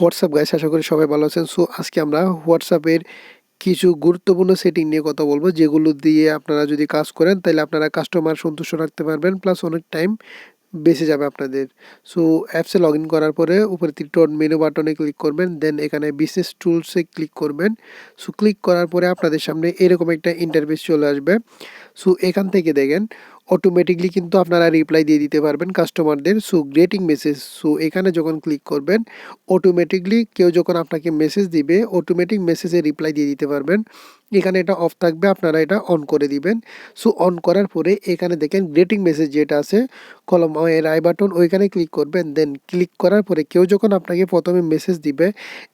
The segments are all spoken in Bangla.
হোয়াটসঅ্যাপ গাইস, আশা করি সবাই ভালো আছেন। সো আজকে আমরা হোয়াটসঅ্যাপের কিছু গুরুত্বপূর্ণ সেটিং নিয়ে কথা বলবো, যেগুলো দিয়ে আপনারা যদি কাজ করেন তাহলে আপনারা কাস্টমার সন্তুষ্ট রাখতে পারবেন, প্লাস অনেক টাইম বেঁচে যাবে আপনাদের। সো অ্যাপসে লগ ইন করার পরে উপরে ত্রিকোণ মেনু বাটনে ক্লিক করবেন, দেন এখানে বিজনেস টুলসে ক্লিক করবেন। সো ক্লিক করার পরে আপনাদের সামনে এরকম একটা ইন্টারফেস চলে আসবে। সো এখান থেকে দেখেন অটোমেটিকলি কিন্তু আপনারা রিপ্লাই দিয়ে দিতে পারবেন কাস্টমারদের। সো গ্রেটিং মেসেজ, সো এখানে যখন ক্লিক করবেন অটোমেটিকলি কেউ যখন আপনাকে মেসেজ দিবে অটোমেটিক মেসেজে রিপ্লাই দিয়ে দিতে পারবেন। এখানে এটা অফ থাকবে, আপনারা এটা অন করে দিবেন। সো অন করার পরে এখানে দেখেন গ্রেটিং মেসেজ যেটা আছে কলম এর আই বাটন, ওইখানে ক্লিক করবেন। দেন ক্লিক করার পরে কেউ যখন আপনাকে প্রথমে মেসেজ দিবে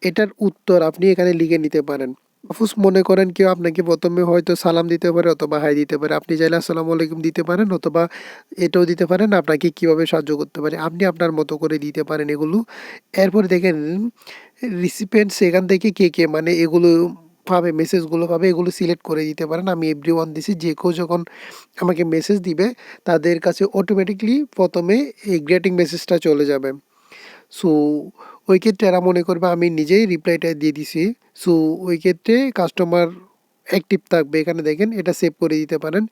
এটার উত্তর আপনি এখানে লিখে নিতে পারেন। সাপোজ মনে করেন কেউ আপনাকে প্রথমে হয়তো সালাম দিতে পারে অথবা হাই দিতে পারে, আপনি চাইলে আসসালামু আলাইকুম দিতে পারেন অথবা এটাও দিতে পারেন আপনাকে কিভাবে সাহায্য করতে পারে, আপনি আপনার মতো করে দিতে পারেন এগুলো। এরপর দেখেন রিসিপিয়েন্ট সেখান থেকে কে কে মানে এগুলো পাবে, মেসেজগুলো পাবে, এগুলো সিলেক্ট করে দিতে পারেন। আমি এভরিওয়ান দিছি, যে কেউ যখন আমাকে মেসেজ দিবে তাদের কাছে অটোমেটিকলি প্রথমে এই গ্রেটিং মেসেজটা চলে যাবে। সো ওই ক্ষেত্রে এরা মনে করবে আমি নিজেই রিপ্লাইটা দিয়ে দিছি। সো ওই ক্ষেত্রে কাস্টমার অ্যাক্টিভ থাকবে। এখানে দেখেন এটা সেভ করে দিতে পারেন।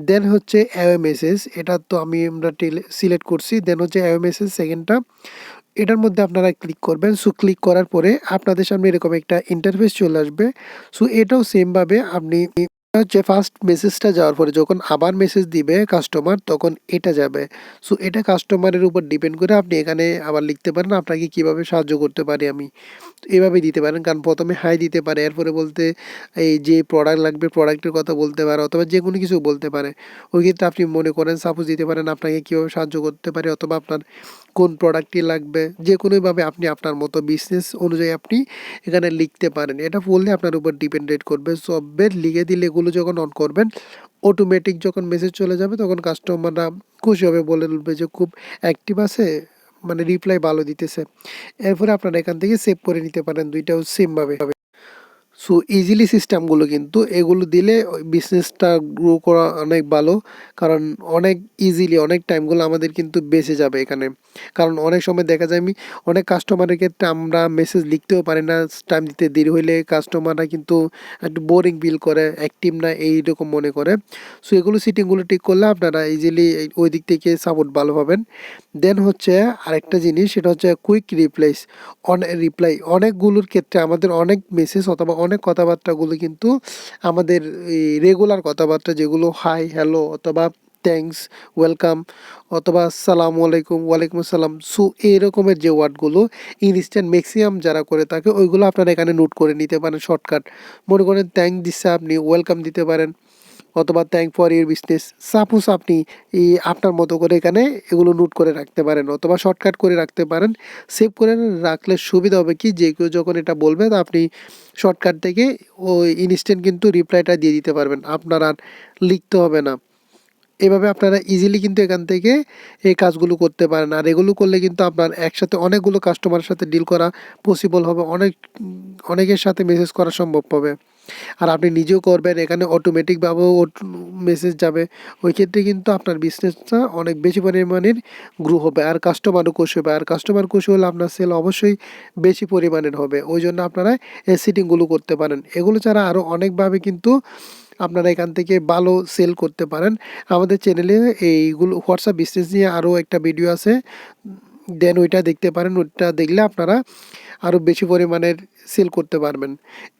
দেন হচ্ছে অ্যাওয়ে মেসেজ, এটা তো আমরা সিলেক্ট করছি। দেন হচ্ছে অ্যাওয়ে মেসেজ সেকেন্ডটা, এটার মধ্যে আপনারা ক্লিক করবেন। সো ক্লিক করার পরে আপনাদের সামনে এরকম একটা ইন্টারফেস চলে আসবে। সো এটাও সেমভাবে আপনি হচ্ছে ফার্স্ট মেসেজটা যাওয়ার পরে যখন আবার মেসেজ দিবে কাস্টমার তখন এটা যাবে। সো এটা কাস্টমারের উপর ডিপেন্ড করে আপনি এখানে আবার লিখতে পারেন আপনাকে কিভাবে সাহায্য করতে পারি আমি। এভাবে দিতে পারেন, কারণ প্রথমে হাই দিতে পারে, এরপরে বলতে এই যে প্রোডাক্ট লাগবে প্রোডাক্টের কথা বলতে পারে অথবা যে কোনো কিছু বলতে পারে। ওই ক্ষেত্রে আপনি মনে করেন সাপোজ দিতে পারেন আপনাকে কীভাবে সাহায্য করতে পারে অথবা আপনার কোন প্রোডাক্টটি লাগবে, যে কোনোভাবে আপনি আপনার মতো বিজনেস অনুযায়ী আপনি এখানে লিখতে পারেন। এটা বললে আপনার উপর ডিপেন্ডেন্ট করবে। সবের লিখে দিলে এগুলো যখন অন করবেন অটোমেটিক যখন মেসেজ চলে যাবে তখন কাস্টমাররা খুশি হবে, বলে বলবে যে খুব অ্যাক্টিভ আছে, মানে রিপ্লাই ভালো দিতেছে। এরপরে আপনারা এখান থেকে সেভ করে নিতে পারেন দুইটাও সেমভাবে। সো ইজিলি সিস্টেমগুলো কিন্তু এগুলো দিলে ওই বিজনেসটা গ্রো করা অনেক ভালো, কারণ অনেক ইজিলি অনেক টাইমগুলো আমাদের কিন্তু বেঁচে যাবে এখানে। কারণ অনেক সময় দেখা যায় আমি অনেক কাস্টমারের ক্ষেত্রে আমরা মেসেজ লিখতেও পারি না, টাইম দিতে দেরি হইলে কাস্টমাররা কিন্তু একটু বোরিং ফিল করে, অ্যাক্টিভ না এইরকম মনে করে। সো এগুলো সিটিংগুলো ঠিক করলে আপনারা ইজিলি ওই দিক থেকে সাপোর্ট ভালো পাবেন। দেন হচ্ছে আরেকটা জিনিস, সেটা হচ্ছে কুইক রিপ্লাই। অনেকগুলোর ক্ষেত্রে আমাদের অনেক মেসেজ অথবা অনেক কথাবার্তাগুলো কিন্তু আমাদের এই রেগুলার কথাবার্তা যেগুলো হাই হ্যালো অথবা থ্যাঙ্কস, ওয়েলকাম অথবা আসসালামু আলাইকুম, ওয়ালাইকুম আসসালাম, সো এই রকমের যে ওয়ার্ডগুলো ইনস্ট্যান্ট ম্যাক্সিমাম যারা করে থাকে ওইগুলো আপনারা এখানে নোট করে নিতে পারেন শর্টকাট। মনে করেন থ্যাঙ্ক দিচ্ছে আপনি ওয়েলকাম দিতে পারেন অথবা thank for your business. Suppose আপনি আপনার মতো করে এখানে এগুলো নোট করে রাখতে পারেন অথবা শর্টকাট করে রাখতে পারেন। সেভ করে রাখলে সুবিধা হবে কি, যে কেউ যখন এটা বলবে তা আপনি শর্টকাট থেকে ওই ইনস্ট্যান্ট কিন্তু রিপ্লাইটা দিয়ে দিতে পারবেন, আপনার আর লিখতে হবে না। এভাবে আপনারা ইজিলি কিন্তু এখান থেকে এই কাজগুলো করতে পারেন। আর এগুলো করলে কিন্তু আপনার একসাথে অনেকগুলো কাস্টমারের সাথে ডিল করা পসিবল হবে, অনেকের সাথে মেসেজ করা সম্ভব হবে। আর আপনি নিজেও করবেন, এখানে অটোমেটিকভাবেও মেসেজ যাবে। ওই ক্ষেত্রে কিন্তু আপনার বিজনেসটা অনেক বেশি পরিমাণের গ্রো হবে আর কাস্টমারও খুশি হবে। আর কাস্টমার খুশি হলে আপনার সেল অবশ্যই বেশি পরিমাণের হবে। ওই জন্য আপনারা এই সেটিংগুলো করতে পারেন। এগুলো ছাড়া আরও অনেকভাবে কিন্তু আপনারা এখান থেকে ভালো সেল করতে পারেন। আমাদের চ্যানেলে এইগুলো হোয়াটসঅ্যাপ বিজনেস নিয়ে আরও একটা ভিডিও আছে, দেন ওইটা দেখতে পারেন। ওইটা দেখলে আপনারা আরও বেশি পরিমাণের সেল করতে পারবেন।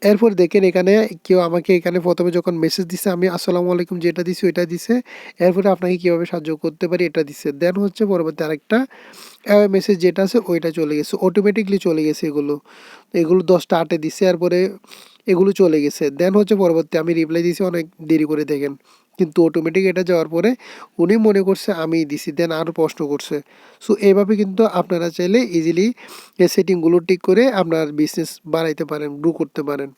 এরপর দেখেন এখানে কেউ আমাকে এখানে প্রথমে যখন মেসেজ দিছে আমি আসসালামু আলাইকুম যেটা দিছি ওইটা দিছে, এরপরে আপনাকে কীভাবে সাহায্য করতে পারি এটা দিছে। দেন হচ্ছে পরবর্তী আরেকটা মেসেজ যেটা আছে ওইটা চলে গেছে, অটোমেটিকলি চলে গেছে। এগুলো 10টা 8-এ দিছে, এরপরে এগুলো চলে গেছে। দেন হচ্ছে পরবর্তী আমি রিপ্লাই দিছি অনেক দেরি করে, দেখেন কিন্তু অটোমেটিক এটা যাওয়ার পরে উনি মনে করছে আমি দিছি, দেন আরও প্রশ্ন করছে। সো এইভাবে কিন্তু আপনারা চাইলে ইজিলি এই সেটিংগুলো ঠিক করে আপনার বিজনেস বাড়াইতে পারেন, গ্রো করতে পারেন।